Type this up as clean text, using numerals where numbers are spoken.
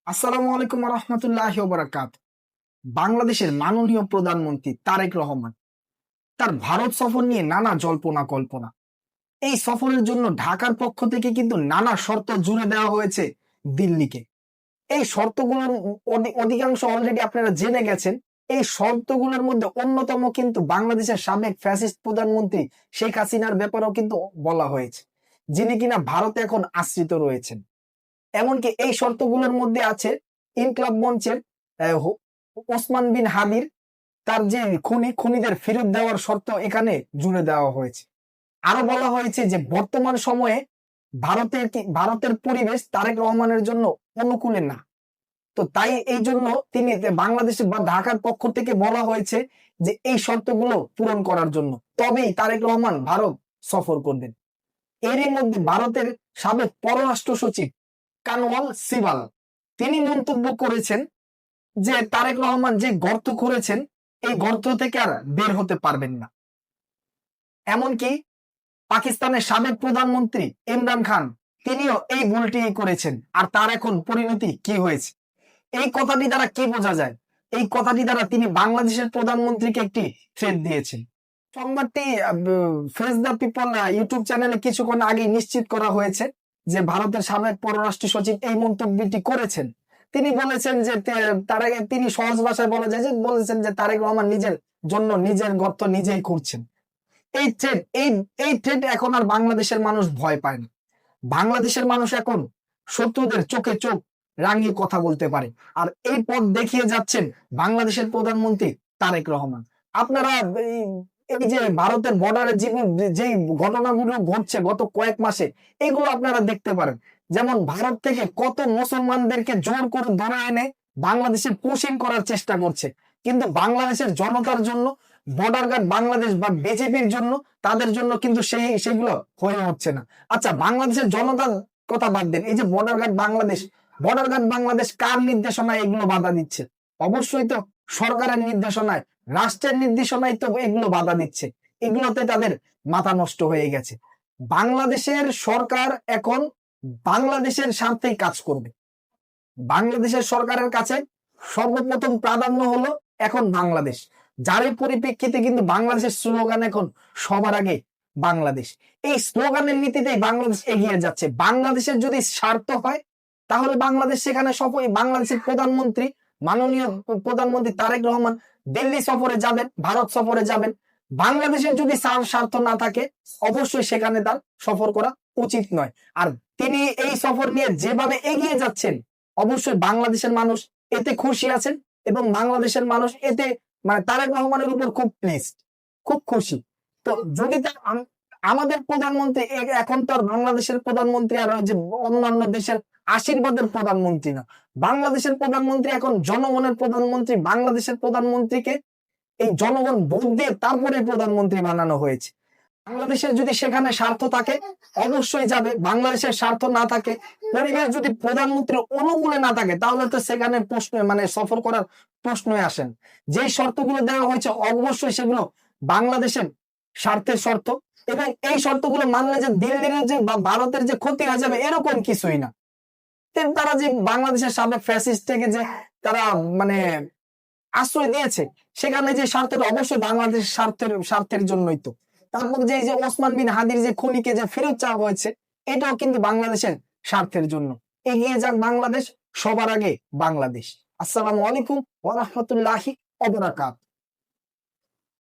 আসসালামু আলাইকুম রহমতুল্লাহি ওয়া বারাকাতুহু। বাংলাদেশের মাননীয় প্রধানমন্ত্রী তারেক রহমান তার ভারত সফর নিয়ে নানা জল্পনা কল্পনা। এই সফরের জন্য ঢাকার পক্ষ থেকে কিন্তু নানা শর্ত জুড়ে দেওয়া হয়েছে দিল্লিকে। এই শর্তগুলোর অধিকাংশ অলরেডি আপনারা জেনে গেছেন। এই শর্তগুলোর মধ্যে অন্যতম কিন্তু বাংলাদেশের সাবেক ফ্যাসিস্ট প্রধানমন্ত্রী শেখ হাসিনার ব্যাপারেও কিন্তু বলা হয়েছে, যিনি কিনা ভারতে এখন আশ্রিত রয়েছেন। এমনকি এই শর্তগুলোর মধ্যে আছে ইনকলাব মঞ্চের ওসমান বিন হাদির তার যে খুনিদের ফেরত দেওয়ার শর্ত এখানে জুড়ে দেওয়া হয়েছে। আরো বলা হয়েছে যে বর্তমান সময়ে ভারতের পরিবেশ তারেক রহমানের জন্য অনুকূলে না। তো তাই এই জন্য তিনি বাংলাদেশে বা ঢাকার পক্ষ থেকে বলা হয়েছে যে এই শর্তগুলো পূরণ করার জন্য তবেই তারেক রহমান ভারত সফর করবেন। এরই মধ্যে ভারতের সাবেক পররাষ্ট্র সচিব কানওয়াল সিবাল তিনি মন্তব্য করেছেন যে তারেক রহমান যে গর্ত করেছেন এই গর্ত থেকে আর বের হতে পারবেন না। এমনকি পাকিস্তানের সাবেক প্রধানমন্ত্রী ইমরান খান তিনিও এই ভুলটি করেছেন। আর তার এখন পরিণতি কি হয়েছে, এই কথাটি দ্বারা কি বোঝা যায়? এই কথাটি দ্বারা তিনি বাংলাদেশের প্রধানমন্ত্রীকে একটি থ্রেট দিয়েছেন। সংবাদটি ফেস দ্য পিপল ইউটিউব চ্যানেলে কিছুক্ষণ আগে নিশ্চিত করা হয়েছে যে ভারতের সাবেক পররাষ্ট্র সচিব এই মন্তব্যটি করেছেন। তিনি বলেছেন যে তিনি সহজ ভাষায় বলা যায় যে বলেছেন যে তারেক রহমান নিজের জন্য নিজের গর্ত নিজেই করছেন। এই থ্রেট এখন আর বাংলাদেশের মানুষ ভয় পায় না। বাংলাদেশের মানুষ এখন শত্রুদের চোখে চোখ রাঙিয়ে কথা বলতে পারে। আর এই পথ দেখিয়ে যাচ্ছেন বাংলাদেশের প্রধানমন্ত্রী তারেক রহমান। আপনারা এই যে ভারতের বর্ডারে যে ঘটনাগুলো ঘটছে গত কয়েক মাসে, এগুলো আপনারা দেখতে পারেন। যেমন ভারত থেকে কত মুসলমানদেরকে জোর করে ধরে এনে বাংলাদেশে পুশিং করার চেষ্টা করছে, কিন্তু বাংলাদেশের জনতার জন্য বর্ডার গার্ড বাংলাদেশ বা বিজেপির জন্য তাদের জন্য কিন্তু সেগুলো হয়ে হচ্ছে না। আচ্ছা, বাংলাদেশের জনতার কথা বাদ দেন, এই যে বর্ডার গার্ড বাংলাদেশ কার নির্দেশনায় এগুলো বাধা দিচ্ছে? অবশ্যই তো সরকারের নির্দেশনায়, রাষ্ট্রের নির্দেশনায় তো এগুলো বাধা দিচ্ছে। এগুলোতে তাদের মাথা নষ্ট হয়ে গেছে। বাংলাদেশের সরকার এখন বাংলাদেশের স্বার্থেই কাজ করবে। বাংলাদেশের সরকারের কাছে সর্বপ্রথম প্রাধান্য হলো এখন বাংলাদেশ, যার পরিপ্রেক্ষিতে কিন্তু বাংলাদেশের স্লোগান এখন সবার আগে বাংলাদেশ। এই স্লোগানের নীতিতেই বাংলাদেশ এগিয়ে যাচ্ছে। বাংলাদেশের যদি স্বার্থ হয় তাহলে বাংলাদেশ সেখানে বাংলাদেশের প্রধানমন্ত্রী মাননীয় প্রধানমন্ত্রী তারেক রহমান দিল্লি সফরে যাবেন, ভারত সফরে যাবেন। বাংলাদেশের যদি স্বার্থ না থাকে অবশ্যই সেখানে তার সফর করা উচিত নয়। আর তিনি এই সফর নিয়ে যেভাবে এগিয়ে যাচ্ছেন অবশ্যই বাংলাদেশের মানুষ এতে খুশি আছেন এবং বাংলাদেশের মানুষ এতে মানে তারেক রহমানের উপর খুব প্লেসড, খুব খুশি। তো যদি আমাদের প্রধানমন্ত্রী এখন তো আর বাংলাদেশের প্রধানমন্ত্রী আর যে অন্যান্য দেশের আশীর্বাদের প্রধানমন্ত্রী না, বাংলাদেশের প্রধানমন্ত্রী এখন জনগণের প্রধানমন্ত্রী। বাংলাদেশের প্রধানমন্ত্রীকে এই জনগণ ভোট দিয়ে তারপরে প্রধানমন্ত্রী বানানো হয়েছে। বাংলাদেশের যদি সেখানে স্বার্থ থাকে অবশ্যই যাবে, বাংলাদেশের স্বার্থ না থাকে, পরিবেশ যদি প্রধানমন্ত্রীর অনুকূলে না থাকে তাহলে তো সেখানে প্রশ্ন মানে সফর করার প্রশ্নই আসেন। যে শর্তগুলো দেওয়া হয়েছে অবশ্যই সেগুলো বাংলাদেশের স্বার্থের শর্ত, এবং এই শর্তগুলো মানলে যে দিল্লির যে বা ভারতের যে ক্ষতি হয়ে যাবে এরকম কিছুই না। তারা যে বাংলাদেশের সাবেক ফ্যাসিস্ট থেকে যে তারা মানে আশ্রয় দিয়েছে সেখানে যে স্বার্থটা অবশ্যই বাংলাদেশের স্বার্থের জন্যই। তো তারপর যে ওসমান বিন হাদির যে খুনিকে যে ফেরত চাওয়া হয়েছে এটাও কিন্তু বাংলাদেশের স্বার্থের জন্য। এগিয়ে যাক বাংলাদেশ, সবার আগে বাংলাদেশ। আসসালামু আলাইকুম ওয়া রাহমাতুল্লাহি ওয়া বারাকাতুহু।